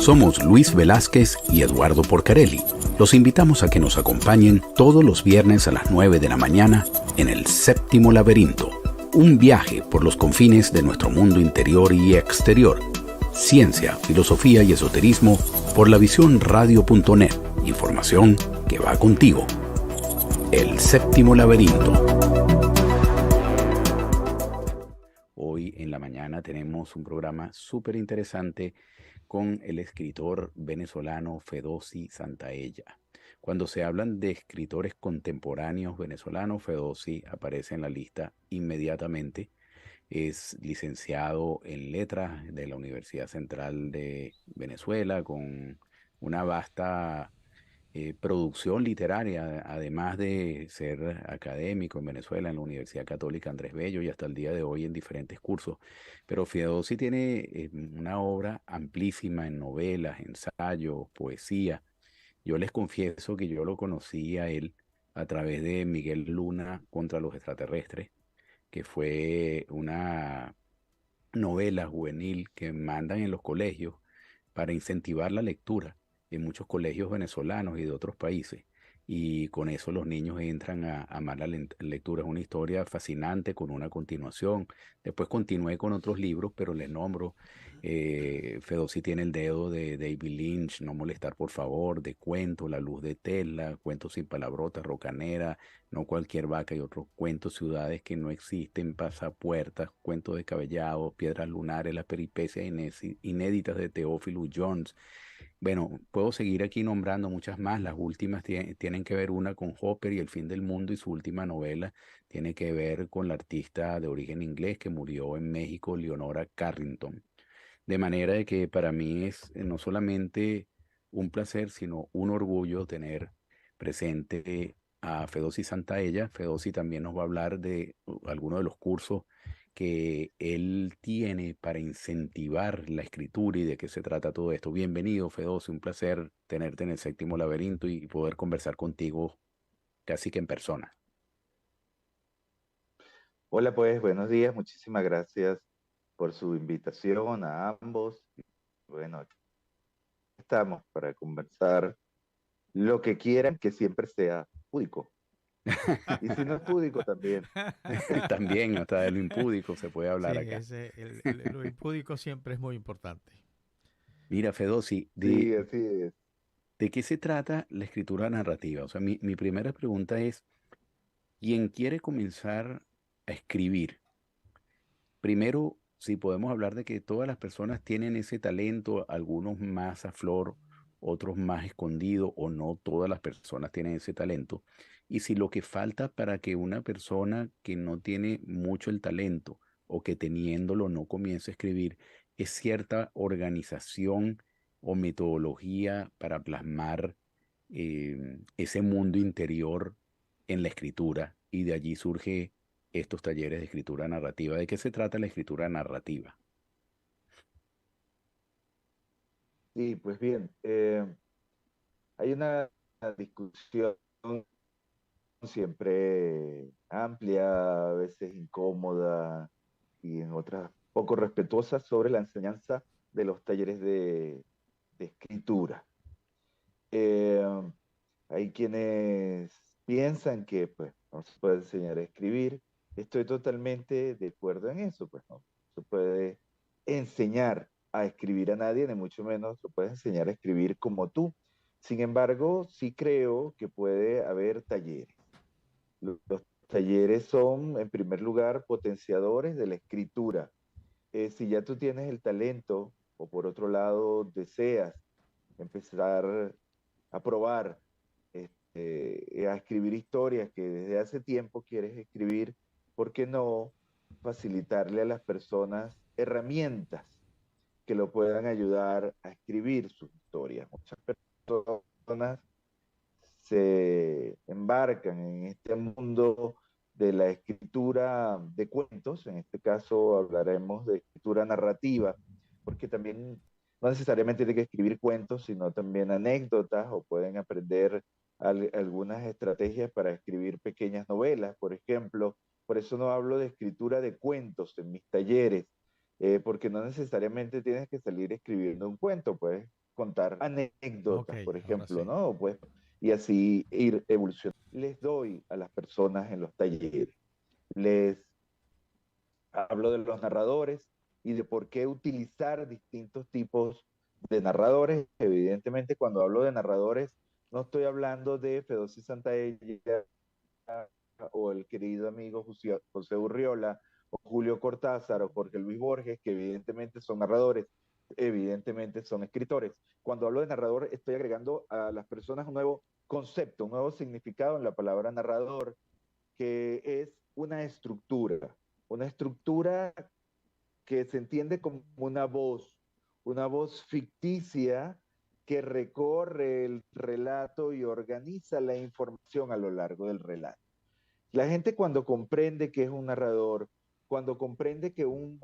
Somos Luis Velázquez y Eduardo Porcarelli. Los invitamos a que nos acompañen todos los viernes a las 9 de la mañana en El Séptimo Laberinto. Un viaje por los confines de nuestro mundo interior y exterior. Ciencia, filosofía y esoterismo por la visión radio.net. Información que va contigo. El Séptimo Laberinto. Hoy en la mañana tenemos un programa súper interesante con el escritor venezolano Fedossi Santaella. Cuando se hablan de escritores contemporáneos venezolanos, Fedossi aparece en la lista inmediatamente. Es licenciado en letras de la Universidad Central de Venezuela con una vasta producción literaria, además de ser académico en Venezuela, en la Universidad Católica Andrés Bello y hasta el día de hoy en diferentes cursos. Pero Fedossi tiene una obra amplísima en novelas, ensayos, poesía. Yo les confieso que yo lo conocí a él a través de Miguel Luna contra los extraterrestres, que fue una novela juvenil que mandan en los colegios para incentivar la lectura en muchos colegios venezolanos y de otros países. Y con eso los niños entran a amar la lectura. Es una historia fascinante con una continuación. Después continué con otros libros, pero les nombro. Fedossi tiene el dedo de David Lynch, No molestar por favor, de Cuento, La luz de Tesla, Cuentos sin palabrotas, Rocanera, No cualquier vaca y otros cuentos, Ciudades que no existen, Pasapuertas, Cuentos descabellados, Piedras lunares, Las peripecias inéditas de Teófilo Jones. Bueno, puedo seguir aquí nombrando muchas más. Las últimas tienen que ver una con Hopper y el fin del mundo, y su última novela tiene que ver con la artista de origen inglés que murió en México, Leonora Carrington. De manera de que para mí es no solamente un placer, sino un orgullo tener presente a Fedossi Santaella. Fedossi también nos va a hablar de algunos de los cursos que él tiene para incentivar la escritura y de qué se trata todo esto. Bienvenido, Fedossi, un placer tenerte en el Séptimo Laberinto y poder conversar contigo casi que en persona. Hola, pues buenos días, muchísimas gracias por su invitación a ambos. Bueno, aquí estamos para conversar lo que quieran, que siempre sea púdico. Y si no es púdico, también. También hasta de lo impúdico se puede Sí, hablar acá. lo impúdico siempre es muy importante. Mira, Fedossi, Sí, así es. ¿de qué se trata la escritura narrativa? O sea, mi primera pregunta es, ¿quién quiere comenzar a escribir? Primero, si podemos hablar de que todas las personas tienen ese talento, algunos más a flor, otros más escondido, o no todas las personas tienen ese talento. Y si lo que falta para que una persona que no tiene mucho el talento o que teniéndolo no comience a escribir, es cierta organización o metodología para plasmar ese mundo interior en la escritura, y de allí surge estos talleres de escritura narrativa. ¿De qué se trata la escritura narrativa? Sí, pues bien, hay una discusión siempre amplia, a veces incómoda y en otras poco respetuosa sobre la enseñanza de los talleres de escritura. Eh, Hay quienes piensan que pues, no se puede enseñar a escribir. Estoy totalmente de acuerdo en eso. Pues no se puede enseñar a escribir a nadie, ni mucho menos se puede enseñar a escribir como tú. Sin embargo, sí creo que puede haber talleres. Los talleres son, en primer lugar, potenciadores de la escritura. Si ya tú tienes el talento o por otro lado deseas empezar a probar a escribir historias que desde hace tiempo quieres escribir, ¿por qué no facilitarle a las personas herramientas que lo puedan ayudar a escribir sus historias? Muchas personas se embarcan en este mundo de la escritura de cuentos, en este caso hablaremos de escritura narrativa, porque también no necesariamente tienen que escribir cuentos, sino también anécdotas o pueden aprender algunas estrategias para escribir pequeñas novelas, por ejemplo. Por eso no hablo de escritura de cuentos en mis talleres, porque no necesariamente tienes que salir escribiendo un cuento, puedes contar Ok, anécdotas, por ahora ejemplo, sí. ¿no? Pues, y así ir evolucionando. Les doy a las personas en los talleres, les hablo de los narradores y de por qué utilizar distintos tipos de narradores. Evidentemente, cuando hablo de narradores, no estoy hablando de Fedosí Santaella o el querido amigo José Urriola, o Julio Cortázar, o Jorge Luis Borges, que evidentemente son narradores, evidentemente son escritores. Cuando hablo de narrador, estoy agregando a las personas un nuevo concepto, un nuevo significado en la palabra narrador, que es una estructura que se entiende como una voz ficticia que recorre el relato y organiza la información a lo largo del relato. La gente cuando comprende que es un narrador, cuando comprende que una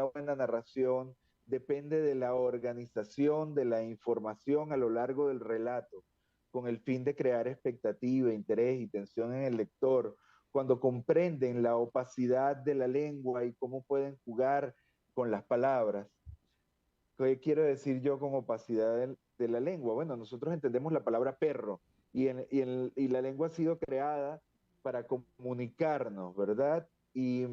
buena narración depende de la organización de la información a lo largo del relato, con el fin de crear expectativa, interés y tensión en el lector, cuando comprenden la opacidad de la lengua y cómo pueden jugar con las palabras. ¿Qué quiero decir yo con opacidad de la lengua? Bueno, nosotros entendemos la palabra perro y la lengua ha sido creada para comunicarnos, ¿verdad? Y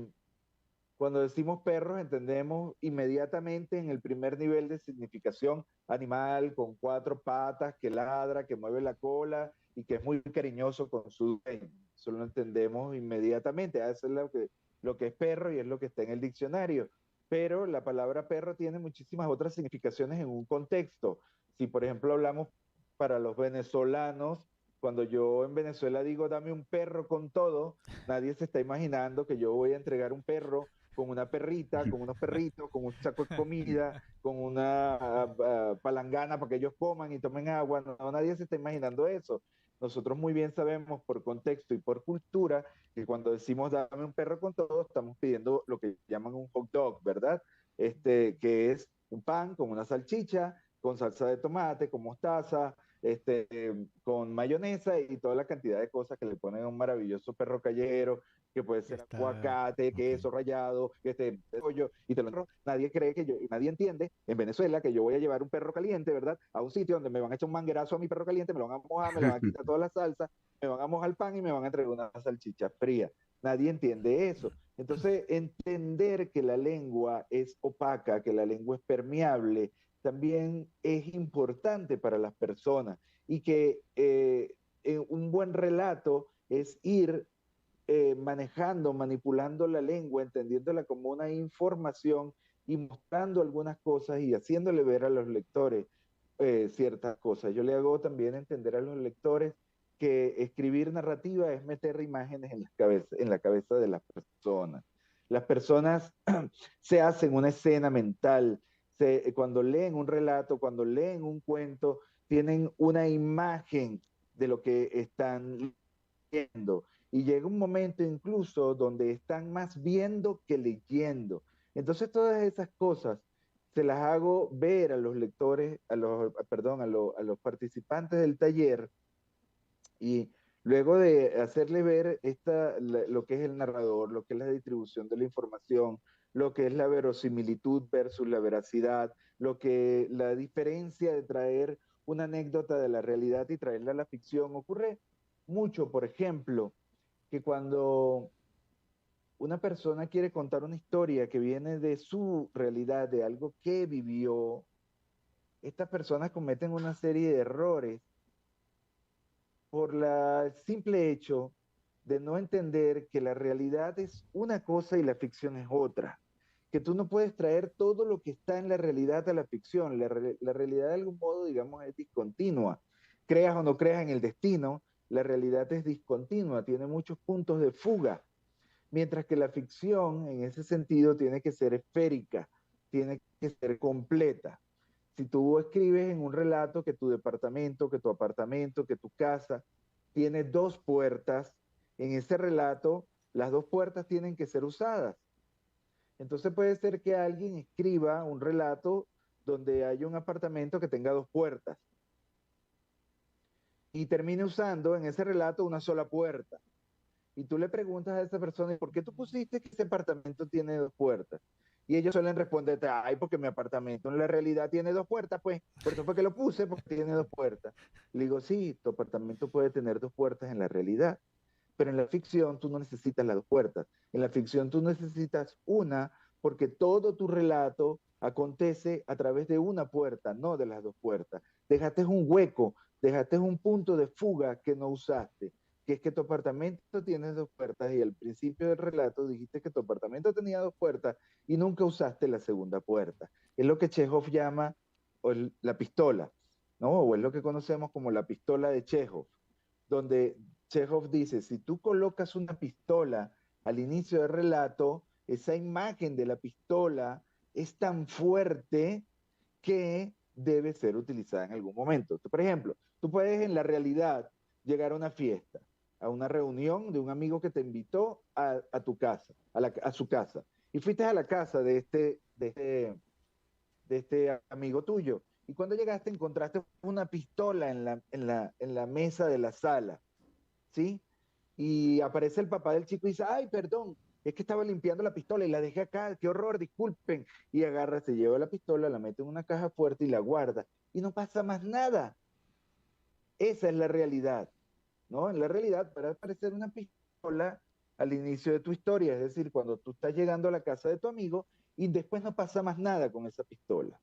cuando decimos perros entendemos inmediatamente en el primer nivel de significación animal con cuatro patas, que ladra, que mueve la cola y que es muy cariñoso con su dueño. Eso lo entendemos inmediatamente. Eso es lo que es perro y es lo que está en el diccionario. Pero la palabra perro tiene muchísimas otras significaciones en un contexto. Si, por ejemplo, hablamos para los venezolanos, cuando yo en Venezuela digo dame un perro con todo, nadie se está imaginando que yo voy a entregar un perro con una perrita, con unos perritos, con un saco de comida, con una palangana para que ellos coman y tomen agua. No, nadie se está imaginando eso. Nosotros muy bien sabemos por contexto y por cultura que cuando decimos dame un perro con todo, estamos pidiendo lo que llaman un hot dog, ¿verdad? Que es un pan con una salchicha, con salsa de tomate, con mostaza, con mayonesa y toda la cantidad de cosas que le ponen a un maravilloso perro callejero, que puede ser Está, aguacate, ok. queso rallado, pollo, y te lo nadie cree que yo, nadie entiende en Venezuela que yo voy a llevar un perro caliente, ¿verdad? A un sitio donde me van a echar un manguerazo a mi perro caliente, me lo van a mojar, me le van a quitar toda la salsa, me van a mojar el pan y me van a entregar una salchicha fría. Nadie entiende eso. Entonces, entender que la lengua es opaca, que la lengua es permeable, también es importante para las personas y que un buen relato es ir manejando, manipulando la lengua, entendiéndola como una información y mostrando algunas cosas y haciéndole ver a los lectores ciertas cosas. Yo le hago también entender a los lectores que escribir narrativa es meter imágenes en la cabeza de las personas. Las personas se hacen una escena mental, cuando leen un relato, cuando leen un cuento, tienen una imagen de lo que están leyendo. Y llega un momento incluso donde están más viendo que leyendo. Entonces todas esas cosas se las hago ver a los lectores, perdón, a los participantes del taller y luego de hacerle ver lo que es el narrador, lo que es la distribución de la información, lo que es la verosimilitud versus la veracidad, la diferencia de traer una anécdota de la realidad y traerla a la ficción, ocurre mucho, por ejemplo, que cuando una persona quiere contar una historia que viene de su realidad, de algo que vivió, estas personas cometen una serie de errores por el simple hecho de no entender que la realidad es una cosa y la ficción es otra. Que tú no puedes traer todo lo que está en la realidad a la ficción. La realidad de algún modo, digamos, es discontinua. Creas o no creas en el destino, la realidad es discontinua, tiene muchos puntos de fuga. Mientras que la ficción, en ese sentido, tiene que ser esférica, tiene que ser completa. Si tú escribes en un relato que tu departamento, que tu apartamento, que tu casa tiene dos puertas, en ese relato las dos puertas tienen que ser usadas. Entonces puede ser que alguien escriba un relato donde hay un apartamento que tenga dos puertas y termine usando en ese relato una sola puerta. Y tú le preguntas a esa persona, ¿por qué tú pusiste que ese apartamento tiene dos puertas? Y ellos suelen responderte, ay, porque mi apartamento en la realidad tiene dos puertas, pues, por eso fue que lo puse, porque tiene dos puertas. Le digo, sí, tu apartamento puede tener dos puertas en la realidad, pero en la ficción tú no necesitas las dos puertas. En la ficción tú necesitas una porque todo tu relato acontece a través de una puerta, no de las dos puertas. Dejaste un hueco, dejaste un punto de fuga que no usaste, que es que tu apartamento tiene dos puertas y al principio del relato dijiste que tu apartamento tenía dos puertas y nunca usaste la segunda puerta. Es lo que Chekhov llama la pistola, ¿no? O es lo que conocemos como la pistola de Chekhov, donde Chekhov dice, si tú colocas una pistola al inicio del relato, esa imagen de la pistola es tan fuerte que debe ser utilizada en algún momento. Por ejemplo, tú puedes en la realidad llegar a una fiesta, a una reunión de un amigo que te invitó a tu casa, a su casa, y fuiste a la casa de este amigo tuyo. Y cuando llegaste encontraste una pistola en la mesa de la sala, ¿sí? Y aparece el papá del chico y dice, ay, perdón, es que estaba limpiando la pistola y la dejé acá, qué horror, disculpen. Y agarra, se lleva la pistola, la mete en una caja fuerte y la guarda. Y no pasa más nada. Esa es la realidad, ¿no? En la realidad, para aparecer una pistola al inicio de tu historia, es decir, cuando tú estás llegando a la casa de tu amigo y después no pasa más nada con esa pistola.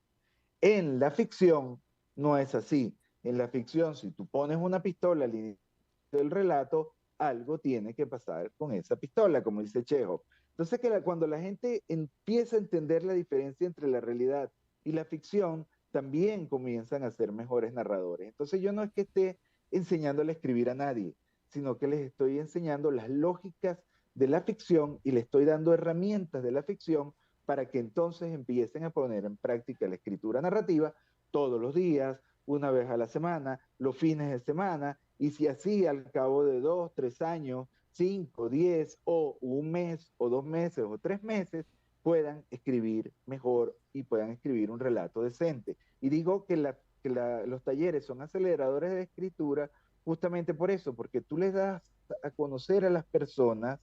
En la ficción no es así. En la ficción, si tú pones una pistola al inicio del relato, algo tiene que pasar con esa pistola, como dice Chekhov. Entonces, cuando la gente empieza a entender la diferencia entre la realidad y la ficción, también comienzan a ser mejores narradores. Entonces, yo no es que esté enseñándole a escribir a nadie, sino que les estoy enseñando las lógicas de la ficción y les estoy dando herramientas de la ficción para que entonces empiecen a poner en práctica la escritura narrativa todos los días, una vez a la semana, los fines de semana, y si así al cabo de 2, 3 años, 5, 10 o un mes o 2 meses o 3 meses, puedan escribir mejor y puedan escribir un relato decente. Y digo que, los talleres son aceleradores de escritura justamente por eso, porque tú les das a conocer a las personas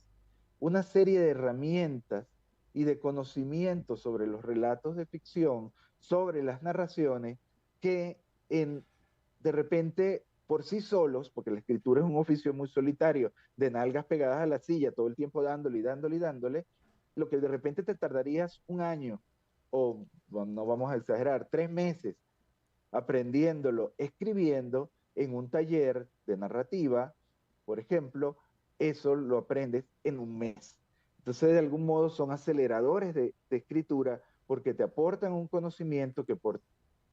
una serie de herramientas y de conocimientos sobre los relatos de ficción, sobre las narraciones, que de repente por sí solos, porque la escritura es un oficio muy solitario, de nalgas pegadas a la silla, todo el tiempo dándole y dándole y dándole, lo que de repente te tardarías un año, o bueno, no vamos a exagerar, 3 meses aprendiéndolo, escribiendo en un taller de narrativa, por ejemplo, eso lo aprendes en un mes. Entonces, de algún modo son aceleradores de escritura porque te aportan un conocimiento que por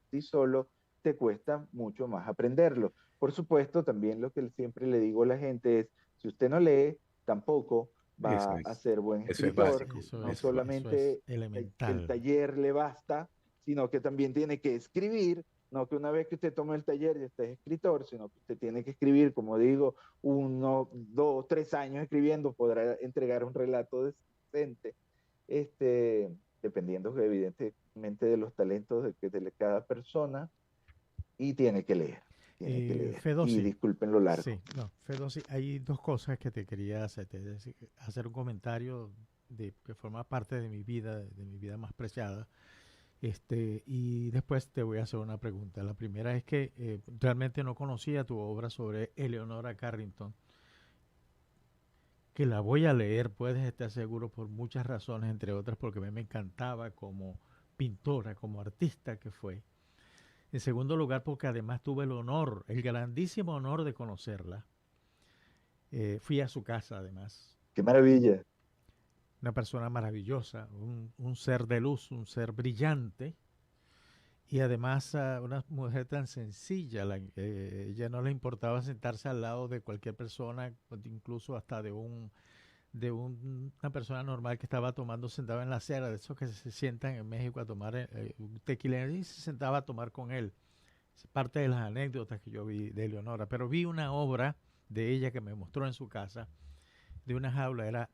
sí solo te cuesta mucho más aprenderlo. Por supuesto, también lo que siempre le digo a la gente es, si usted no lee, tampoco va a ser buen eso es escritor. básico. Eso No eso es solamente el elemental. taller le basta, sino que también tiene que escribir, no que una vez que usted tome el taller ya esté escritor, sino que usted tiene que escribir, como digo, 1, 2, 3 años escribiendo, podrá entregar un relato decente, este, dependiendo evidentemente de los talentos de cada persona, y tiene que leer. Y Fedosi, disculpen lo largo. sí, no, Fedosi, hay dos cosas que te quería hacer, hacer un comentario que forma parte de mi vida más preciada. Y después te voy a hacer una pregunta. La primera es que realmente no conocía tu obra sobre Eleonora Carrington, que la voy a leer, puedes estar seguro, por muchas razones, entre otras porque a mí me encantaba como pintora, como artista que fue. En segundo lugar, porque además tuve el honor, el grandísimo honor de conocerla. Fui a su casa, además. Qué maravilla. Una persona maravillosa, un ser de luz, un ser brillante. Y además una mujer tan sencilla, ella no le importaba sentarse al lado de cualquier persona, incluso hasta una persona normal que estaba tomando sentada en la acera, de esos que se sientan en México a tomar un tequila, y se sentaba a tomar con él. Es parte de las anécdotas que yo vi de Eleonora, pero vi una obra de ella que me mostró en su casa, de una jaula, era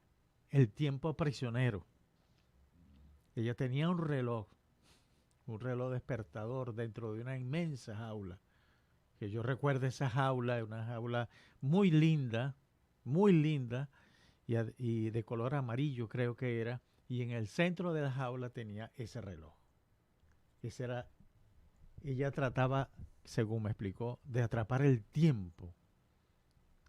El tiempo prisionero. Ella tenía un reloj despertador dentro de una inmensa jaula. Que yo recuerdo esa jaula, una jaula muy linda, y de color amarillo creo que era, y en el centro de la jaula tenía ese reloj. Ese era, ella trataba, según me explicó, de atrapar el tiempo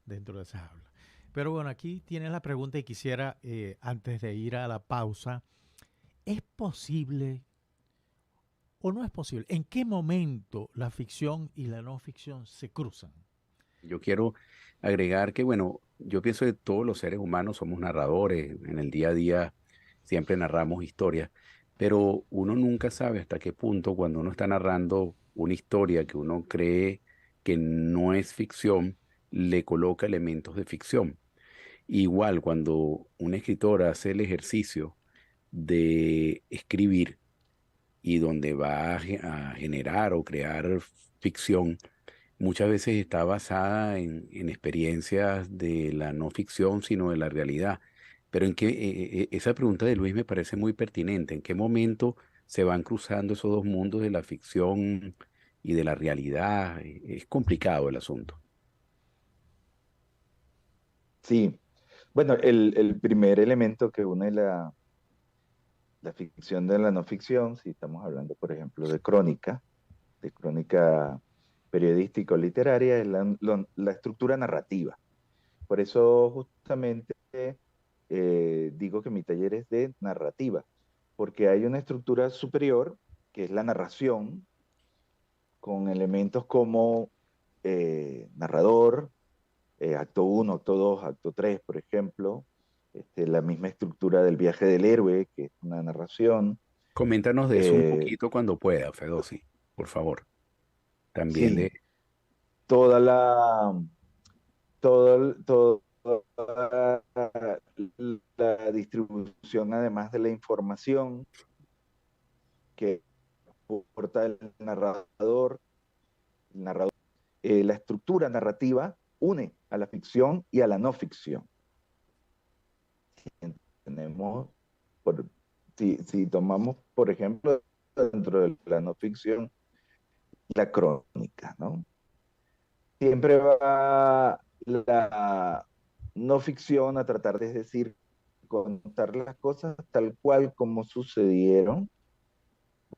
dentro de esa jaula. Pero bueno, aquí tiene la pregunta y quisiera, antes de ir a la pausa, ¿es posible o no es posible? ¿En qué momento la ficción y la no ficción se cruzan? Yo quiero agregar que, bueno, yo pienso que todos los seres humanos somos narradores, en el día a día siempre narramos historias, pero uno nunca sabe hasta qué punto cuando uno está narrando una historia que uno cree que no es ficción, le coloca elementos de ficción. Igual cuando un escritor hace el ejercicio de escribir y donde va a generar o crear ficción, muchas veces está basada en experiencias de la no ficción, sino de la realidad. Pero esa pregunta de Luis me parece muy pertinente. ¿En qué momento se van cruzando esos dos mundos de la ficción y de la realidad? Es complicado el asunto. Sí, bueno, el primer elemento que une la ficción de la no ficción, si estamos hablando, por ejemplo, de crónica periodística o literaria, es la estructura narrativa. Por eso justamente digo que mi taller es de narrativa, porque hay una estructura superior, que es la narración, con elementos como narrador, acto 1, acto 2, acto 3, por ejemplo, la misma estructura del viaje del héroe, que es una narración. Coméntanos de eso un Eh, poquito cuando pueda, Fedosi, por favor. También sí, de toda la, toda la distribución, además de la información que aporta el narrador, la estructura narrativa une a la ficción y a la no ficción. Tenemos, por, si tomamos, por ejemplo, dentro de la no ficción, la crónica, ¿no? Siempre va la no ficción a tratar de, es decir, contar las cosas tal cual como sucedieron.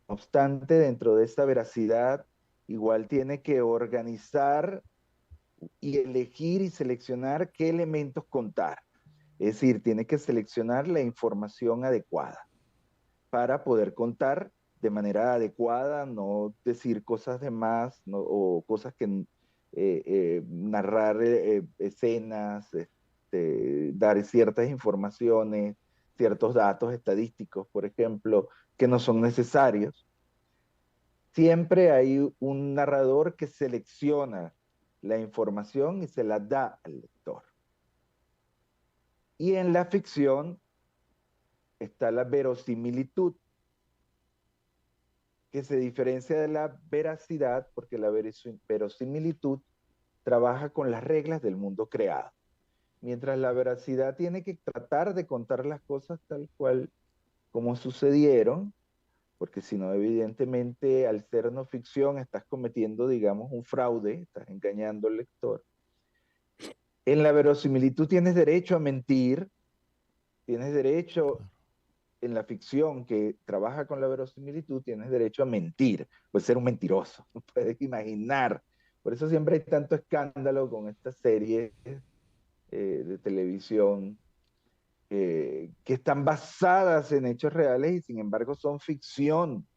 No obstante, dentro de esta veracidad, igual tiene que organizar y elegir y seleccionar qué elementos contar. Es decir, tiene que seleccionar la información adecuada para poder contar de manera adecuada, no decir cosas de más, no, o cosas que narrar escenas, dar ciertas informaciones, ciertos datos estadísticos, por ejemplo, que no son necesarios. Siempre hay un narrador que selecciona la información y se la da al lector. Y en la ficción está la verosimilitud, que se diferencia de la veracidad porque la verosimilitud trabaja con las reglas del mundo creado, mientras la veracidad tiene que tratar de contar las cosas tal cual como sucedieron, porque si no, evidentemente, al ser no ficción, estás cometiendo, digamos, un fraude, estás engañando al lector. En la verosimilitud tienes derecho a mentir, tienes derecho, Claro. en la ficción que trabaja con la verosimilitud, tienes derecho a mentir, puedes ser un mentiroso, puedes imaginar. Por eso siempre hay tanto escándalo con estas series de televisión que están basadas en hechos reales y sin embargo son ficción.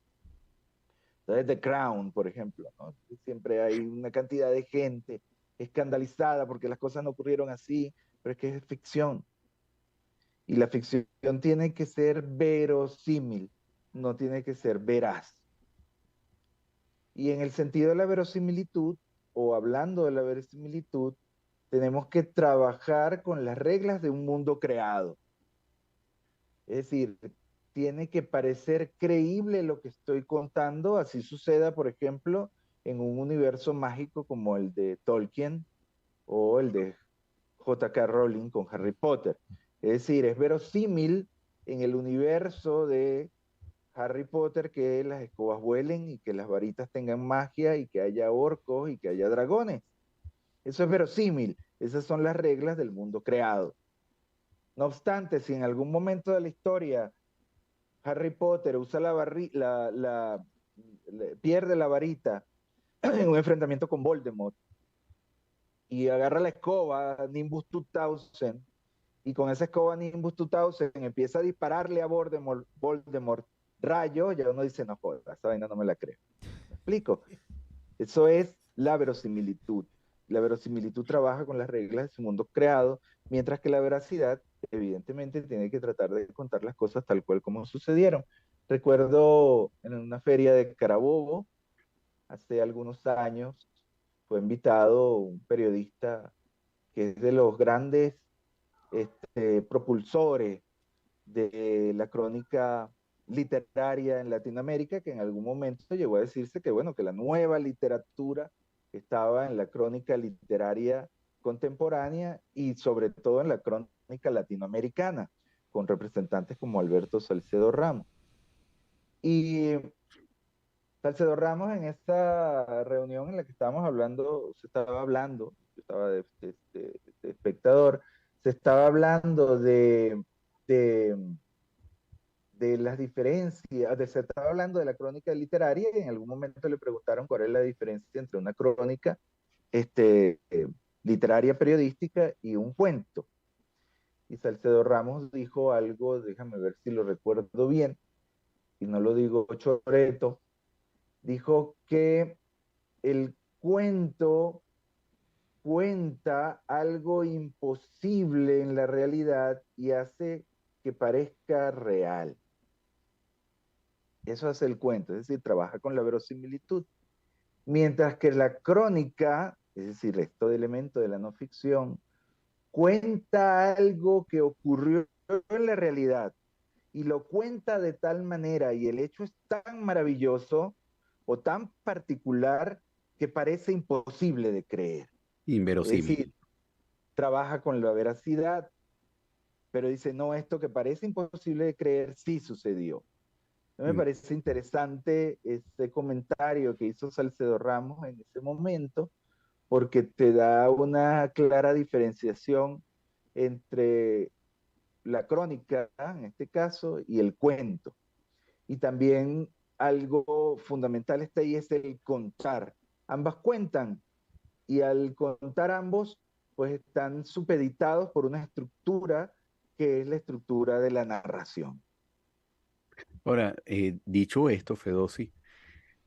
Entonces, The Crown, por ejemplo, ¿no? Siempre hay una cantidad de gente escandalizada porque las cosas no ocurrieron así, pero es que es ficción. Y la ficción tiene que ser verosímil, no tiene que ser veraz. Y en el sentido de la verosimilitud, o hablando de la verosimilitud, tenemos que trabajar con las reglas de un mundo creado. Es decir, tiene que parecer creíble lo que estoy contando, así suceda, por ejemplo, en un universo mágico como el de Tolkien o el de J.K. Rowling con Harry Potter. Es decir, es verosímil en el universo de Harry Potter que las escobas vuelen y que las varitas tengan magia y que haya orcos y que haya dragones. Eso es verosímil. Esas son las reglas del mundo creado. No obstante, si en algún momento de la historia Harry Potter usa pierde la varita en un enfrentamiento con Voldemort y agarra la escoba Nimbus 2000 y con esa escoba Nimbus 2000 empieza a dispararle a Voldemort rayos, ya uno dice, no jodas, esa vaina no me la creo. ¿Me explico? Eso es la verosimilitud. La verosimilitud trabaja con las reglas de su mundo creado, mientras que la veracidad, evidentemente, tiene que tratar de contar las cosas tal cual como sucedieron. Recuerdo en una feria de Carabobo, hace algunos años, fue invitado un periodista que es de los grandes propulsores de la crónica literaria en Latinoamérica, que en algún momento llegó a decirse que, bueno, que la nueva literatura estaba en la crónica literaria contemporánea y sobre todo en la crónica latinoamericana, con representantes como Alberto Salcedo Ramos. Y Salcedo Ramos en esta reunión en la que estábamos hablando, se estaba hablando, yo estaba de espectador, se estaba hablando de de las diferencias, se estaba hablando de la crónica literaria y en algún momento le preguntaron cuál es la diferencia entre una crónica este, eh, literaria periodística y un cuento. Y Salcedo Ramos dijo algo, déjame ver si lo recuerdo bien, y no lo digo choreto, dijo que el cuento cuenta algo imposible en la realidad y hace que parezca real. Eso hace el cuento, es decir, trabaja con la verosimilitud. Mientras que la crónica, es decir, esto de elemento de la no ficción, cuenta algo que ocurrió en la realidad y lo cuenta de tal manera y el hecho es tan maravilloso o tan particular que parece imposible de creer. Es Inverosímil. decir, trabaja con la veracidad, pero dice, no, esto que parece imposible de creer sí sucedió. Me Mm. parece interesante este comentario que hizo Salcedo Ramos en ese momento, porque te da una clara diferenciación entre la crónica, en este caso, y el cuento. Y también algo fundamental está ahí es el contar. Ambas cuentan y al contar ambos, pues están supeditados por una estructura que es la estructura de la narración. Ahora, dicho esto, Fedosi,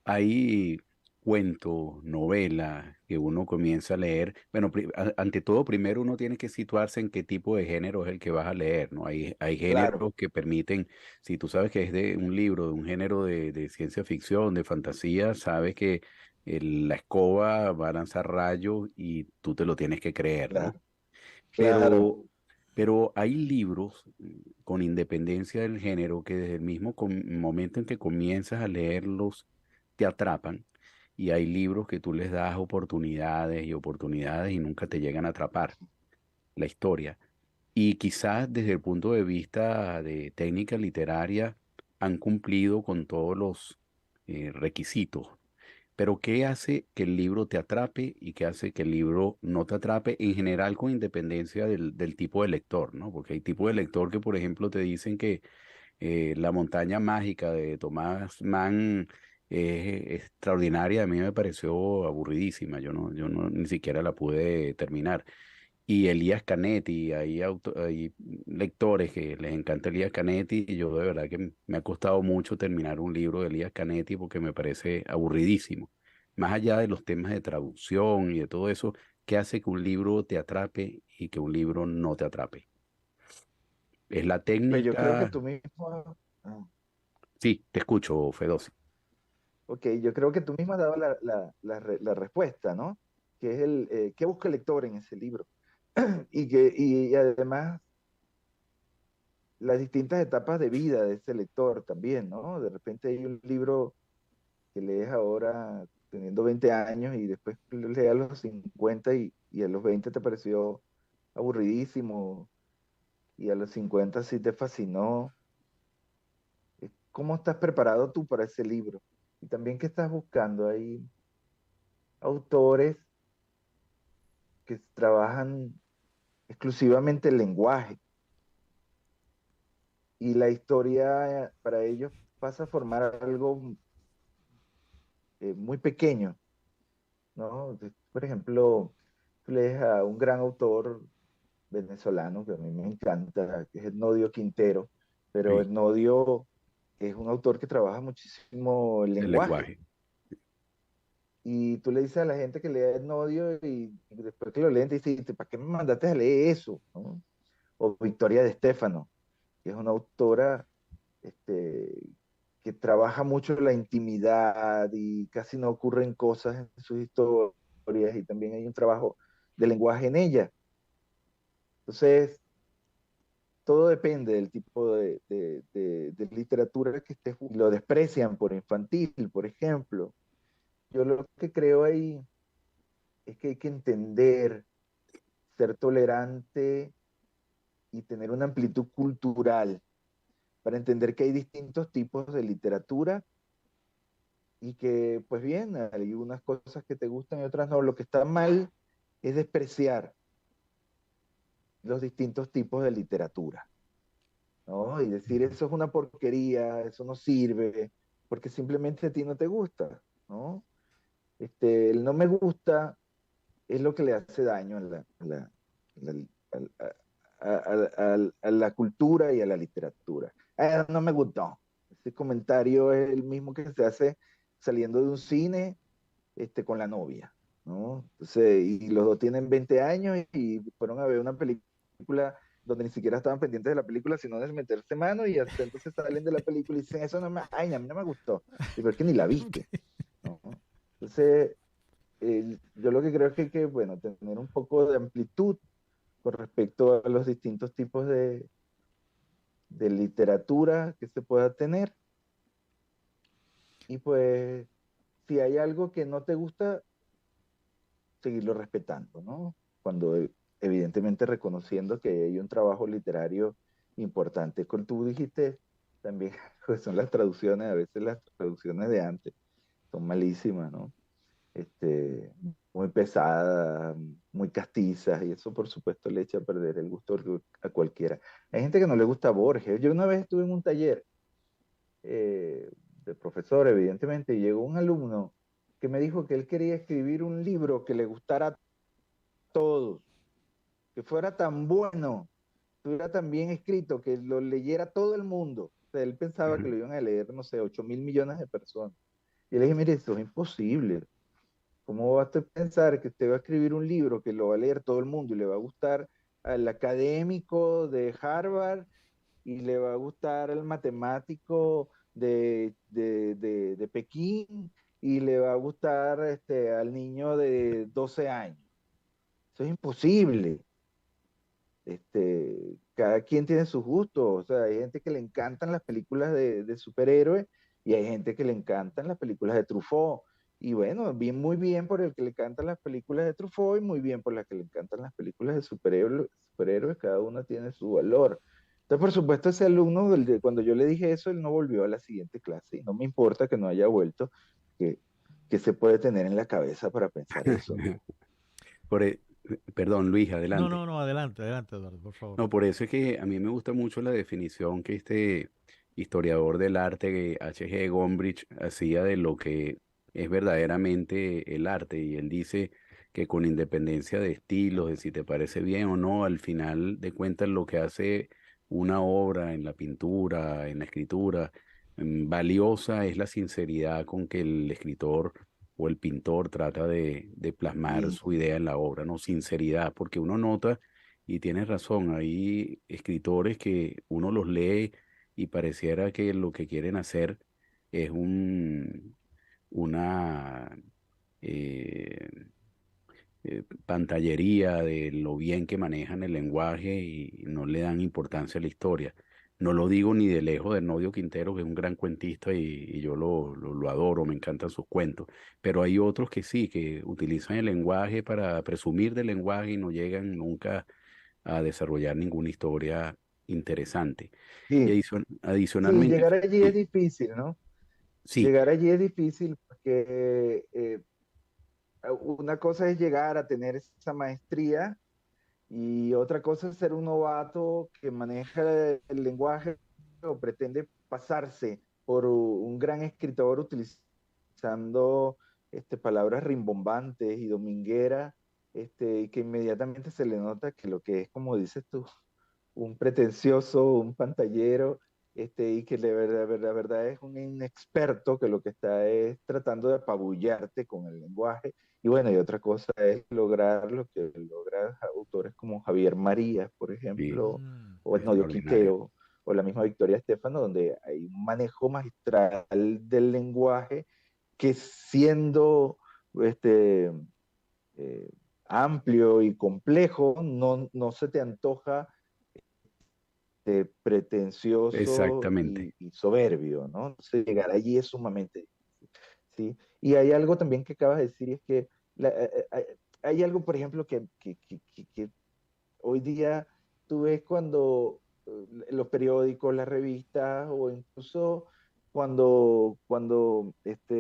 hay cuentos, novelas que uno comienza a leer. Bueno, ante todo, primero uno tiene que situarse en qué tipo de género es el que vas a leer, ¿no? Hay Claro, géneros que permiten, si tú sabes que es de un libro, de un género de ciencia ficción, de fantasía, sabes que la escoba va a lanzar rayos y tú te lo tienes que creer, ¿no? claro, claro. Pero, pero hay libros con independencia del género que desde el mismo momento en que comienzas a leerlos te atrapan y hay libros que tú les das oportunidades y oportunidades y nunca te llegan a atrapar la historia. Y quizás desde el punto de vista de técnica literaria han cumplido con todos los requisitos, pero ¿qué hace que el libro te atrape y qué hace que el libro no te atrape en general con independencia del tipo de lector, ¿no? Porque hay tipos de lector que, por ejemplo, te dicen que La montaña mágica de Tomás Mann es extraordinaria. A mí me pareció aburridísima. Yo no ni siquiera la pude terminar. Y Elías Canetti, hay lectores que les encanta Elías Canetti y yo de verdad que me ha costado mucho terminar un libro de Elías Canetti porque me parece aburridísimo. Más allá de los temas de traducción y de todo eso, ¿qué hace que un libro te atrape y que un libro no te atrape? ¿Es la Pues yo creo que técnica? tú mismo, ah, Sí, te escucho, Fedosi. ok, yo creo que tú mismo has dado la respuesta, ¿no? Que es ¿qué busca el lector en ese libro? Y además las distintas etapas de vida de ese lector también, ¿no? De repente hay un libro que lees ahora teniendo 20 años y después lo lees a los 50 y a los 20 te pareció aburridísimo y a los 50 sí te fascinó. ¿Cómo estás preparado tú para ese libro? Y también qué estás buscando. Hay autores que trabajan exclusivamente el lenguaje. y la historia para ellos pasa a formar algo muy pequeño, ¿no? Por ejemplo, tú lees a un gran autor venezolano que a mí me encanta, que es Etnodio Quintero, pero Sí, Etnodio es un autor que trabaja muchísimo el el lenguaje. lenguaje. Y tú le dices a la gente que lea Etnodio y después que lo leen te dice, ¿para qué me mandaste a leer eso? ¿No? O Victoria de Estéfano, que es una autora este, que trabaja mucho la intimidad y casi no ocurren cosas en sus historias y también hay un trabajo de lenguaje en ella. Entonces, todo depende del tipo de literatura que estés buscando. Lo desprecian por infantil, por ejemplo. Yo lo que creo ahí es que hay que entender, ser tolerante y tener una amplitud cultural para entender que hay distintos tipos de literatura y que, pues bien, hay unas cosas que te gustan y otras no. Lo que está mal es despreciar los distintos tipos de literatura, ¿no? Y decir, eso es una porquería, eso no sirve, porque simplemente a ti no te gusta, ¿no? El no me gusta es lo que le hace daño la- a la cultura y a la literatura. Ah, no me gustó. Ese comentario es el mismo que se hace saliendo de un cine con la novia, ¿no? Entonces, y los dos tienen 20 años y fueron a ver una película donde ni siquiera estaban pendientes de la película, sino de meterse mano y hasta entonces salen de la película y dicen, eso no me, ay, a mí no me gustó. Y pero es que ni la viste, ¿no? Entonces, yo lo que creo es que hay que, bueno, tener un poco de amplitud con respecto a los distintos tipos de literatura que se pueda tener. Y pues, si hay algo que no te gusta, seguirlo respetando, ¿no? Cuando evidentemente reconociendo que hay un trabajo literario importante. Como tú dijiste, también pues son las traducciones, a veces las traducciones de antes son malísimas, ¿no? Muy pesadas, muy castizas, y eso por supuesto le echa a perder el gusto a cualquiera. Hay gente que no le gusta Borges. Yo una vez estuve en un taller de profesor, evidentemente, y llegó un alumno que me dijo que él quería escribir un libro que le gustara a todos, que fuera tan bueno, estuviera tan bien escrito, que lo leyera todo el mundo. O sea, él pensaba que Ajá. lo iban a leer, no sé, 8.000 millones de personas. Y le dije, mire, esto es imposible. ¿Cómo va usted a pensar que usted va a escribir un libro que lo va a leer todo el mundo y le va a gustar al académico de Harvard y le va a gustar al matemático de Pekín y le va a gustar al niño de 12 años? Eso es imposible. Cada quien tiene sus gustos, o sea, hay gente que le encantan las películas de superhéroes y hay gente que le encantan las películas de Truffaut. Y bueno, bien, muy bien por el que le encantan las películas de Truffaut y muy bien por las que le encantan las películas de superhéroes, cada una tiene su valor. Entonces, por supuesto, ese alumno, cuando yo le dije eso, él no volvió a la siguiente clase y no me importa que no haya vuelto, que, que se puede tener en la cabeza para pensar eso, ¿no? Por e- Perdón, Luis, No, adelante. no, no, adelante, adelante, Eduardo, por favor. No, por eso es que a mí me gusta mucho la definición que este historiador del arte, H.G. Gombrich, hacía de lo que es verdaderamente el arte. Y él dice que con independencia de estilos, de si te parece bien o no, al final de cuentas lo que hace una obra en la pintura, en la escritura, valiosa es la sinceridad con que el escritor o el pintor trata de plasmar Y su idea en la obra, ¿no? Sinceridad, porque uno nota y tienes razón, hay escritores que uno los lee y pareciera que lo que quieren hacer es una eh, pantallería de lo bien que manejan el lenguaje y no le dan importancia a la historia. No lo digo ni de lejos de Nodio Quintero, que es un gran cuentista y yo lo adoro, me encantan sus cuentos, pero hay otros que sí, que utilizan el lenguaje para presumir del lenguaje y no llegan nunca a desarrollar ninguna historia interesante. Y sí, sí, adicionalmente, llegar allí es sí, difícil, ¿no? sí, Llegar allí es difícil porque una cosa es llegar a tener esa maestría y otra cosa es ser un novato que maneja el lenguaje o pretende pasarse por un gran escritor utilizando palabras rimbombantes y domingueras, y que inmediatamente se le nota que lo que es, como dices tú, un pretencioso, un pantallero, y que la verdad es un inexperto que lo que está es tratando de apabullarte con el lenguaje. Y bueno, y otra cosa es lograr lo que logran autores como Javier Marías, por Sí, ejemplo, o Etnodio extraordinario. Quintero, o la misma Victoria Estefano, donde hay un manejo magistral del lenguaje que siendo este, eh, amplio y complejo, no se te antoja pretencioso Exactamente. y soberbio, ¿no? Entonces, llegar allí es sumamente difícil, ¿sí? Y hay algo también que acabas de decir, y es que hay algo, por ejemplo, que hoy día tú ves cuando los periódicos, las revistas, o incluso cuando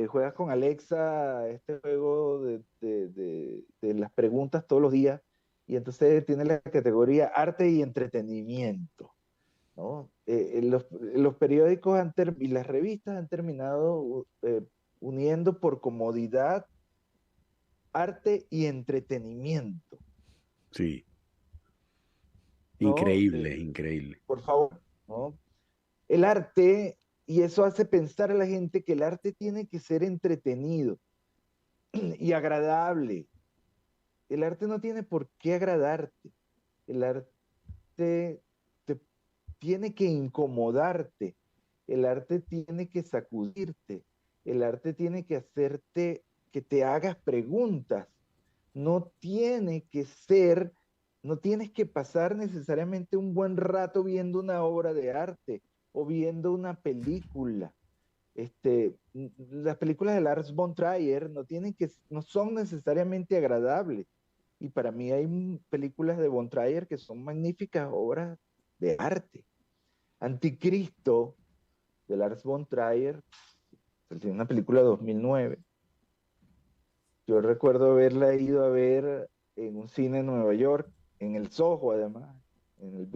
juegas con Alexa, este juego de las preguntas todos los días, y entonces tiene la categoría arte y entretenimiento, ¿no? Los periódicos y las revistas han terminado uniendo por comodidad arte y entretenimiento, Sí, ¿no? increíble, increíble. Por favor, ¿no? El arte, y eso hace pensar a la gente que el arte tiene que ser entretenido y agradable. El arte no tiene por qué agradarte. El arte te tiene que incomodarte. El arte tiene que sacudirte. El arte tiene que hacerte que te hagas preguntas. No tiene que ser, no tienes que pasar necesariamente un buen rato viendo una obra de arte o viendo una película. Las películas de Lars von Trier no son necesariamente agradables. Y para mí hay películas de von Trier que son magníficas obras de arte. Anticristo, de Lars von Trier, es una película de 2009. Yo recuerdo haberla ido a ver en un cine en Nueva York, en el Soho además, en el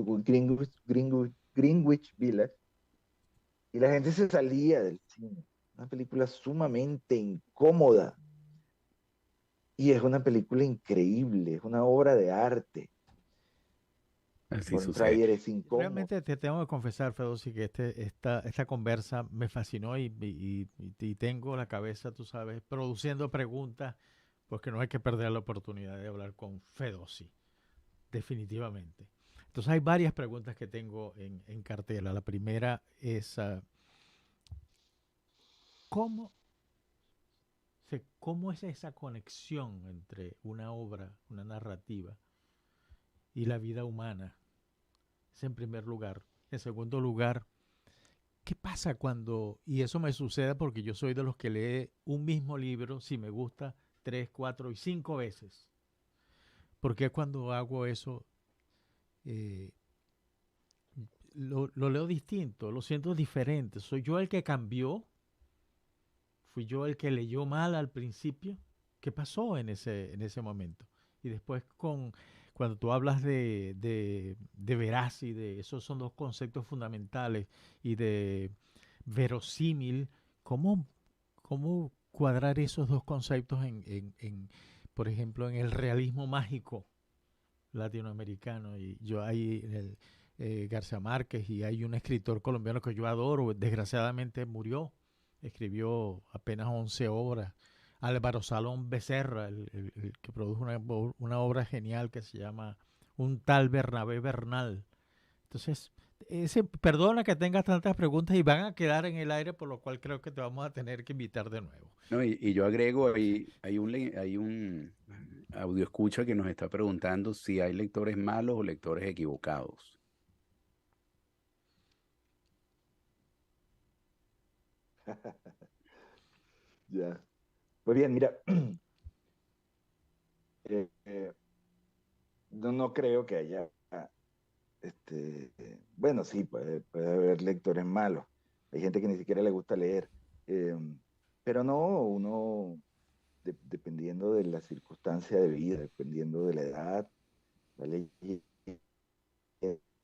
Greenwich Village, y la gente se salía del cine. Una película sumamente incómoda, y es una película increíble, es una obra de arte. Así Von sucede. Trier es incómodo. Realmente te tengo que confesar, Fedosi, que esta conversa me fascinó y tengo la cabeza, tú sabes, produciendo preguntas, porque no hay que perder la oportunidad de hablar con Fedosi, definitivamente. Entonces hay varias preguntas que tengo en cartera. La primera es, ¿cómo, ¿cómo es esa conexión entre una obra, una narrativa y la vida humana? Es en primer lugar. En segundo lugar, ¿qué pasa cuando, y eso me sucede porque yo soy de los que lee un mismo libro, si me gusta, 3, 4 y 5 veces? Porque cuando hago eso, eh, lo leo distinto, lo siento diferente. ¿Soy yo el que cambió? ¿Fui yo el que leyó mal al principio? ¿Qué pasó en ese momento? Y después cuando tú hablas de veraz y de esos son dos conceptos fundamentales y de verosímil, ¿cómo, cómo cuadrar esos dos conceptos por ejemplo, en el realismo mágico latinoamericano? Y yo ahí en García Márquez, y hay un escritor colombiano que yo adoro, desgraciadamente murió, escribió apenas 11 obras. Álvaro Salón Becerra, el que produjo una obra genial que se llama Un tal Bernabé Bernal. Entonces, perdona que tengas tantas preguntas y van a quedar en el aire, por lo cual creo que te vamos a tener que invitar de nuevo. No, y yo agrego, hay un audio escucha que nos está preguntando si hay lectores malos o lectores equivocados. Ya. Pues bien, mira, eh, eh, no creo que haya, bueno, sí, puede haber lectores malos. Hay gente que ni siquiera le gusta leer. Eh, pero no, uno, dependiendo de la circunstancia de vida, dependiendo de la edad, la ley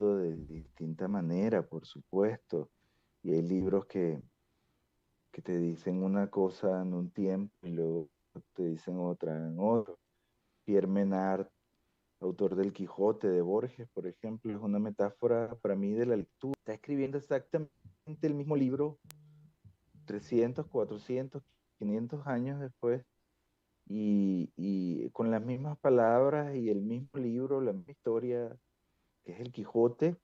de distinta manera, por supuesto. Y hay libros que te dicen una cosa en un tiempo y luego te dicen otra en otro. Pierre Menard, autor del Quijote de Borges, por ejemplo, es una metáfora para mí de la lectura. Está escribiendo exactamente el mismo libro 300, 400, 500 años después y con las mismas palabras y el mismo libro, la misma historia que es el Quijote,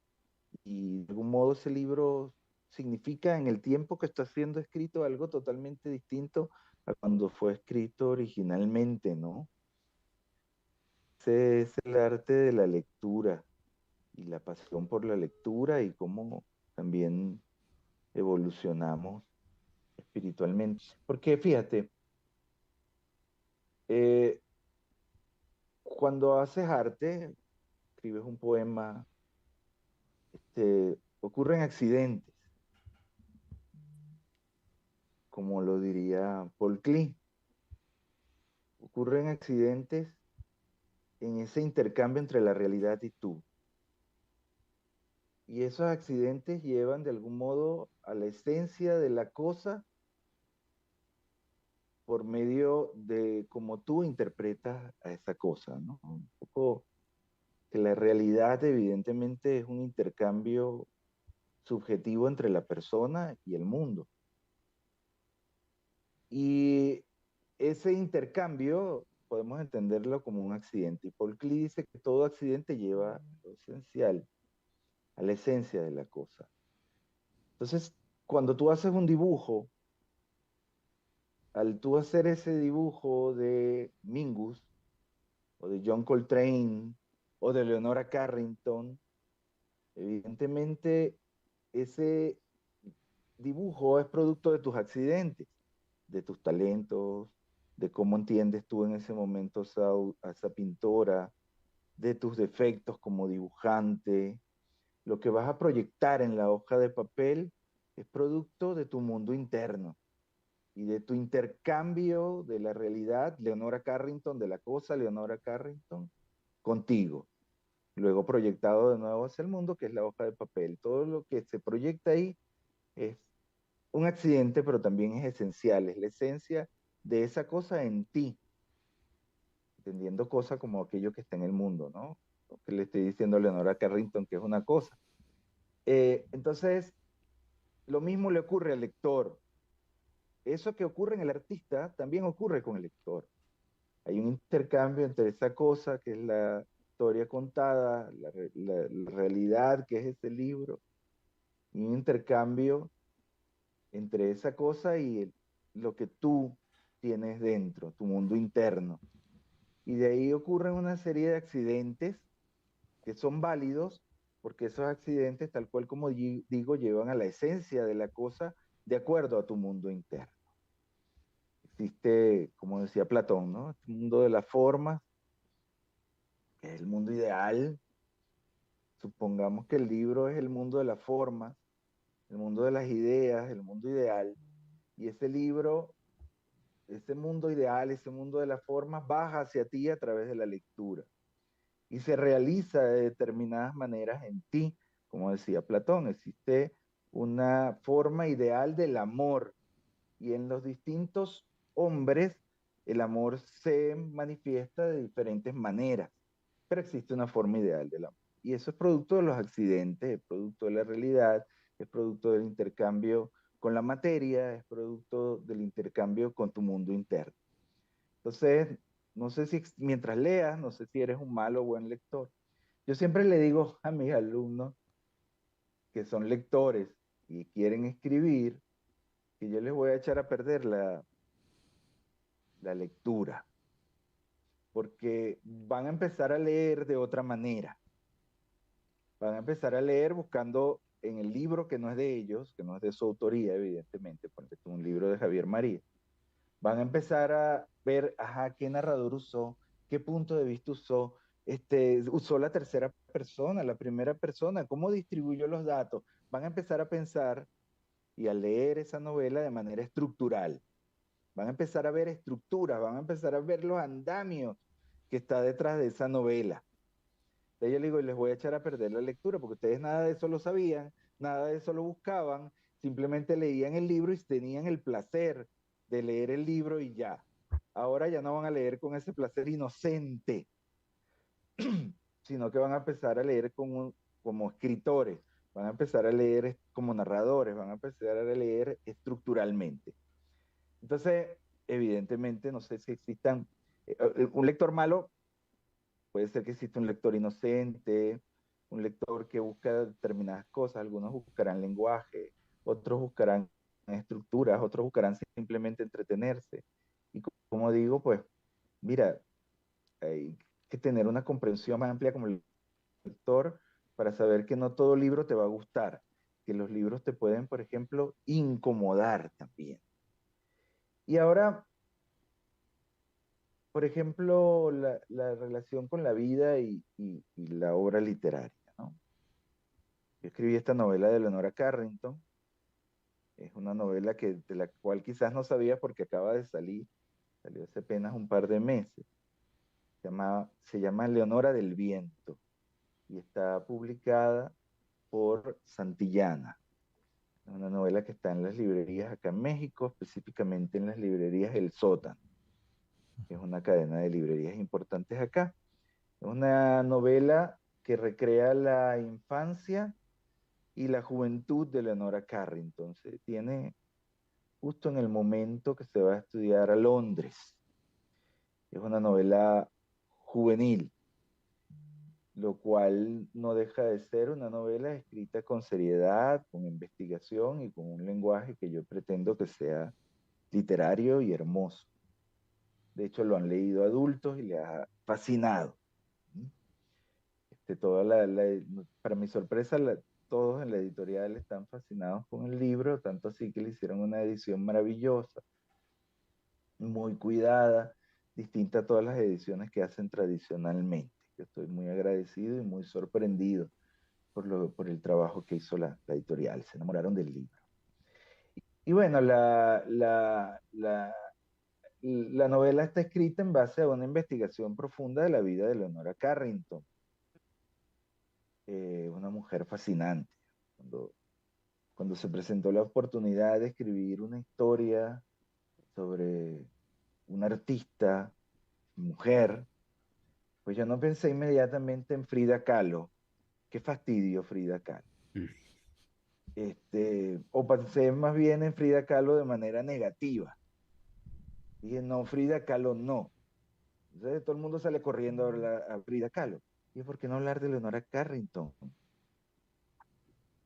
y de algún modo ese libro significa en el tiempo que está siendo escrito algo totalmente distinto a cuando fue escrito originalmente, ¿no? Ese es el arte de la lectura y la pasión por la lectura y cómo también evolucionamos espiritualmente. Porque fíjate, eh, cuando haces arte, escribes un poema, ocurren accidentes, como lo diría Paul Klee. Ocurren accidentes en ese intercambio entre la realidad y tú. Y esos accidentes llevan de algún modo a la esencia de la cosa por medio de cómo tú interpretas a esa cosa, ¿no? Un poco que la realidad evidentemente es un intercambio subjetivo entre la persona y el mundo. Y ese intercambio podemos entenderlo como un accidente. Y Paul Klee dice que todo accidente lleva a lo esencial, a la esencia de la cosa. Entonces, cuando tú haces un dibujo, al tú hacer ese dibujo de Mingus, o de John Coltrane, o de Leonora Carrington, evidentemente ese dibujo es producto de tus accidentes, de tus talentos, de cómo entiendes tú en ese momento a esa pintora, de tus defectos como dibujante. Lo que vas a proyectar en la hoja de papel es producto de tu mundo interno y de tu intercambio de la realidad, Leonora Carrington, de la cosa Leonora Carrington, contigo. Luego proyectado de nuevo hacia el mundo, que es la hoja de papel. Todo lo que se proyecta ahí es un accidente, pero también es esencial, es la esencia de esa cosa en ti, entendiendo cosa como aquello que está en el mundo, ¿no? Lo que le estoy diciendo a Leonora Carrington, que es una cosa. Entonces, lo mismo le ocurre al lector. Eso que ocurre en el artista también ocurre con el lector. Hay un intercambio entre esa cosa que es la historia contada, la realidad que es ese libro, y un intercambio entre esa cosa y lo que tú tienes dentro, tu mundo interno. Y de ahí ocurren una serie de accidentes que son válidos porque esos accidentes, tal cual como digo, llevan a la esencia de la cosa de acuerdo a tu mundo interno. Existe, como decía Platón, ¿no? Este mundo de las formas, que es el mundo ideal. Supongamos que el libro es el mundo de las formas, el mundo de las ideas, el mundo ideal. Y ese libro, ese mundo ideal, ese mundo de las formas, baja hacia ti a través de la lectura. Y se realiza de determinadas maneras en ti, como decía Platón. Existe una forma ideal del amor. Y en los distintos hombres, el amor se manifiesta de diferentes maneras. Pero existe una forma ideal del amor. Y eso es producto de los accidentes, es producto de la realidad, es producto del intercambio con la materia, es producto del intercambio con tu mundo interno. Entonces, no sé si mientras leas, no sé si eres un malo o buen lector. Yo siempre le digo a mis alumnos que son lectores y quieren escribir, que yo les voy a echar a perder la lectura, porque van a empezar a leer de otra manera. Van a empezar a leer buscando en el libro que no es de ellos, que no es de su autoría, evidentemente, porque es un libro de Javier María. Van a empezar a ver, ajá, qué narrador usó, qué punto de vista usó, usó la tercera persona, la primera persona, cómo distribuyó los datos. Van a empezar a pensar y a leer esa novela de manera estructural. Van a empezar a ver estructuras, van a empezar a ver los andamios que está detrás de esa novela. Entonces yo le digo, les voy a echar a perder la lectura, porque ustedes nada de eso lo sabían, nada de eso lo buscaban, simplemente leían el libro y tenían el placer de leer el libro y ya. Ahora ya no van a leer con ese placer inocente, sino que van a empezar a leer como escritores, van a empezar a leer como narradores, van a empezar a leer estructuralmente. Entonces, evidentemente, no sé si existan, un lector malo, puede ser que exista un lector inocente, un lector que busca determinadas cosas, algunos buscarán lenguaje, otros buscarán estructuras, otros buscarán simplemente entretenerse. Y como digo, pues, mira, hay que tener una comprensión más amplia como lector para saber que no todo libro te va a gustar, que los libros te pueden, por ejemplo, incomodar también. Y ahora, por ejemplo, la relación con la vida y la obra literaria, ¿no? Yo escribí esta novela de Leonora Carrington, es una novela de la cual quizás no sabía porque acaba de salir, salió hace apenas un par de meses. Se llama Leonora del Viento y está publicada por Santillana. Es una novela que está en las librerías acá en México, específicamente en las librerías El Sótano, que es una cadena de librerías importantes acá. Es una novela que recrea la infancia y la juventud de Leonora Carrington. Se tiene justo en el momento que se va a estudiar a Londres. Es una novela juvenil, lo cual no deja de ser una novela escrita con seriedad, con investigación y con un lenguaje que yo pretendo que sea literario y hermoso. De hecho, lo han leído adultos y les ha fascinado. Para mi sorpresa, todos en la editorial están fascinados con el libro, tanto así que le hicieron una edición maravillosa, muy cuidada, distinta a todas las ediciones que hacen tradicionalmente. Yo estoy muy agradecido y muy sorprendido por el trabajo que hizo la editorial. Se enamoraron del libro. Y bueno, la novela está escrita en base a una investigación profunda de la vida de Leonora Carrington, una mujer fascinante. Cuando, cuando se presentó la oportunidad de escribir una historia sobre una artista, mujer, pues yo no pensé inmediatamente en Frida Kahlo. Qué fastidio Frida Kahlo. Mm. O pensé más bien en Frida Kahlo de manera negativa. Dije, no, Frida Kahlo no. Entonces todo el mundo sale corriendo a hablar a Frida Kahlo. Y ¿por qué no hablar de Leonora Carrington?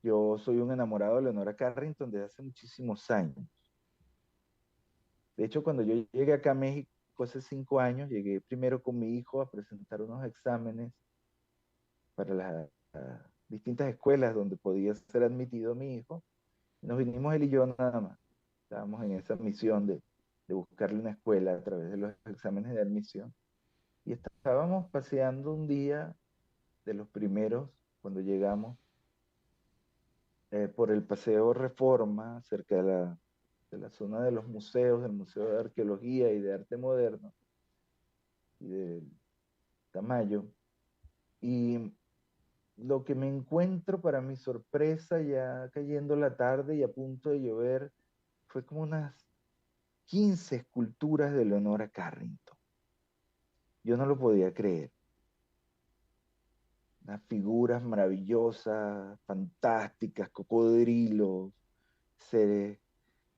Yo soy un enamorado de Leonora Carrington desde hace muchísimos años. De hecho, cuando yo llegué acá a México hace 5 años, llegué primero con mi hijo a presentar unos exámenes para las distintas escuelas donde podía ser admitido mi hijo. Y nos vinimos él y yo nada más. Estábamos en esa misión de buscarle una escuela a través de los exámenes de admisión. Y estábamos paseando un día de los primeros, cuando llegamos, por el Paseo Reforma, cerca de la zona de los museos, del Museo de Arqueología y de Arte Moderno, y de Tamayo. Y lo que me encuentro, para mi sorpresa, ya cayendo la tarde y a punto de llover, fue como unas 15 esculturas de Leonora Carrington. Yo no lo podía creer. Unas figuras maravillosas, fantásticas, cocodrilos, seres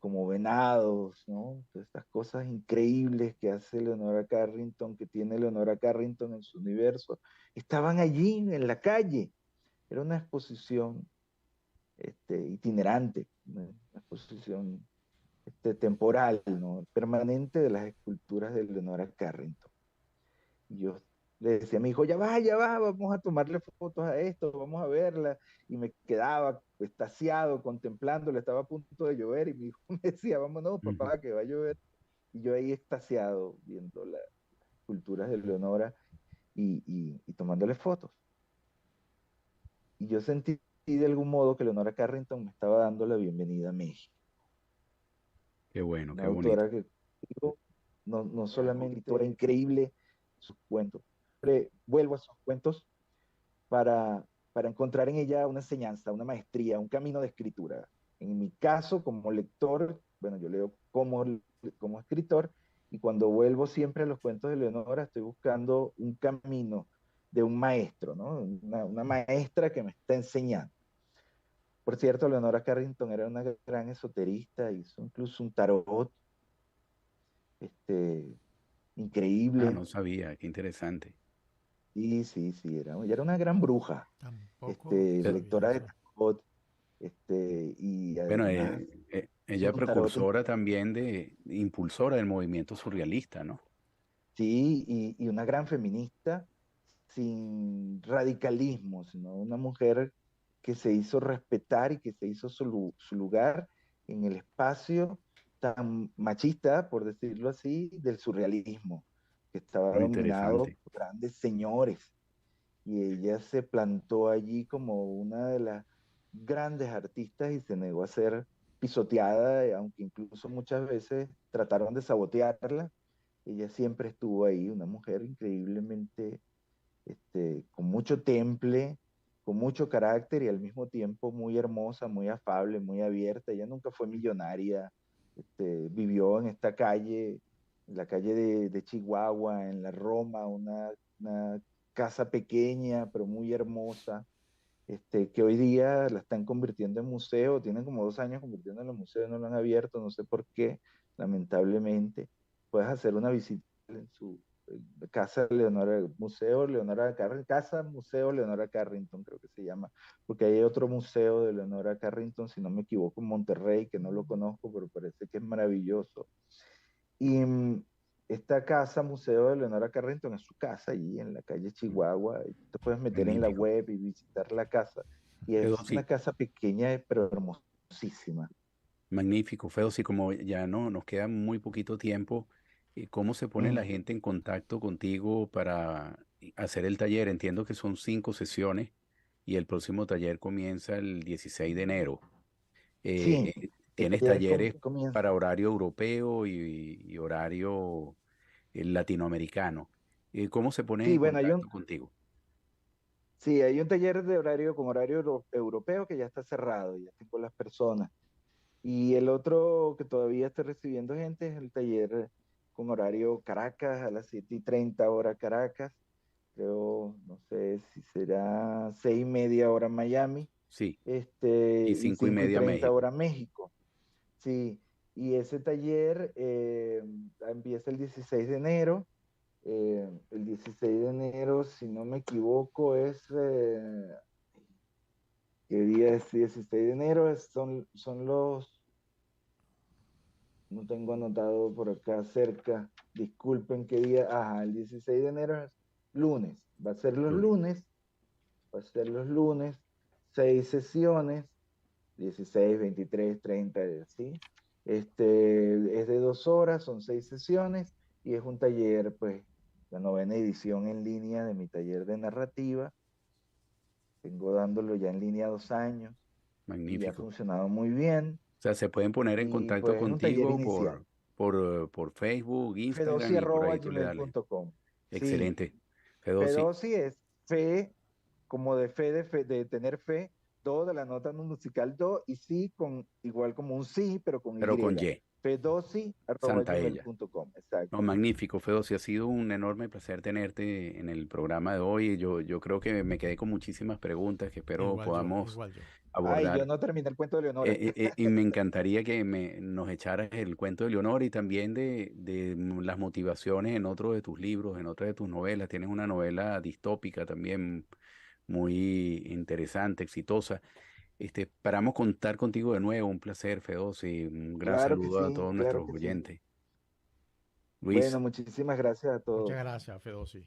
como venados, ¿no? Todas estas cosas increíbles que hace Leonora Carrington, que tiene Leonora Carrington en su universo, estaban allí en la calle. Era una exposición itinerante, una exposición temporal, ¿no? Permanente de las esculturas de Leonora Carrington. Y yo le decía a mi hijo, ya va, vamos a tomarle fotos a esto, vamos a verla. Y me quedaba extasiado contemplándola, estaba a punto de llover y mi hijo me decía, vámonos, Ujú. papá, que va a llover. Y yo ahí extasiado viendo las esculturas de Leonora y tomándole fotos. Y yo sentí de algún modo que Leonora Carrington me estaba dando la bienvenida a México. Qué bueno, Una qué bonito. autora que digo, no solamente escritora increíble, sus cuentos. Vuelvo a sus cuentos para, para encontrar en ella una enseñanza, una maestría, un camino de escritura. En mi caso, como lector, bueno, yo leo como escritor, y cuando vuelvo siempre a los cuentos de Leonora, estoy buscando un camino de un maestro, ¿no? Una maestra que me está enseñando. Por cierto, Leonora Carrington era una gran esoterista, hizo incluso un tarot, este, Ah, increíble. no sabía, qué interesante. Sí, sí, sí, ella era una gran bruja, Tampoco sabía lectora de eso. tarot, y Bueno, además hizo ella un tarot, precursora también impulsora del movimiento surrealista, ¿no? sí, y una gran feminista sin radicalismo, sino una mujer que se hizo respetar y que se hizo su lugar en el espacio tan machista, por decirlo así, del surrealismo, que estaba Muy dominado interesante. por grandes señores. Y ella se plantó allí como una de las grandes artistas y se negó a ser pisoteada, aunque incluso muchas veces trataron de sabotearla. Ella siempre estuvo ahí, una mujer increíblemente, con mucho temple, con mucho carácter y al mismo tiempo muy hermosa, muy afable, muy abierta. Ella nunca fue millonaria, vivió en esta calle, en la calle de Chihuahua, en la Roma, una casa pequeña pero muy hermosa, que hoy día la están convirtiendo en museo. Tienen como 2 años convirtiéndola en museo, no lo han abierto, no sé por qué, lamentablemente. Puedes hacer una visita en su casa Leonora, Museo Leonora Carrington, Casa Museo Leonora Carrington, creo que se llama, porque hay otro museo de Leonora Carrington, si no me equivoco, en Monterrey, que no lo conozco, pero parece que es maravilloso. Y esta casa, Museo de Leonora Carrington, es su casa allí en la calle Chihuahua. Y te puedes meter en la Magnífico. web y visitar la casa. Y es una Sí, casa pequeña, pero hermosísima. magnífico, Feo. Sí, como ya no nos queda muy poquito tiempo, ¿cómo se pone la Mm. gente en contacto contigo para hacer el taller? Entiendo que son 5 sesiones y el próximo taller comienza el 16 de enero. Sí, el ¿Tienes taller talleres comienza. para horario europeo y horario latinoamericano? ¿Cómo se pone Sí, en bueno, contacto contigo? sí, hay un taller de horario con horario europeo que ya está cerrado, ya tengo las personas. Y el otro que todavía está recibiendo gente es el taller con horario Caracas a las 7:30 hora Caracas. Creo, no sé si será 6:30 hora Miami, Sí, y y cinco y cinco y media treinta México. hora México. Sí, y ese taller empieza el 16 de enero. El 16 de enero, si no me equivoco, ¿qué día es 16 de enero? Son no tengo anotado por acá cerca, disculpen qué día, ajá, el 16 de enero es lunes, va a ser los Lunes. lunes, va a ser los lunes, 6 sesiones, 16, 23, 30, ¿sí? Es de 2 horas, son 6 sesiones y es un taller, pues, la novena edición en línea de mi taller de narrativa. Tengo dándolo ya en línea 2 años y ha Magnífico. funcionado muy bien O sea, se pueden poner en y contacto pues es un taller contigo inicial. por Facebook, Instagram y por ahí tú le dale. fedosi@gmail.com. Sí, Excelente. Fedosi, Fedosi es fe, como de fe, de tener fe, do de la nota musical do, y sí con, igual como un sí, pero con Y. pero con Y, Santa Ella. fedosi@gmail.com, No, exacto. magnífico, Fedosi. Ha sido un enorme placer tenerte en el programa de hoy. Yo creo que me quedé con muchísimas preguntas que espero Igual yo, podamos igual yo. Ay, yo abordar. no terminé el cuento de Leonora. Y me encantaría que nos echaras el cuento de Leonor y también de las motivaciones en otro de tus libros, en otra de tus novelas. Tienes una novela distópica también muy interesante, exitosa. Esperamos contar contigo de nuevo. Un placer, Fedosi. Un gran Claro que saludo a sí, todos claro nuestros que sí. oyentes. Luis, Bueno, muchísimas gracias a Muchas todos. gracias, Fedosi.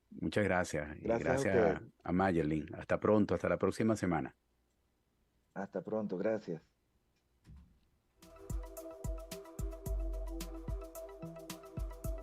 muchas gracias y Gracias a gracias ustedes. a Mayerlin. Hasta pronto, hasta la próxima semana. Hasta pronto, gracias.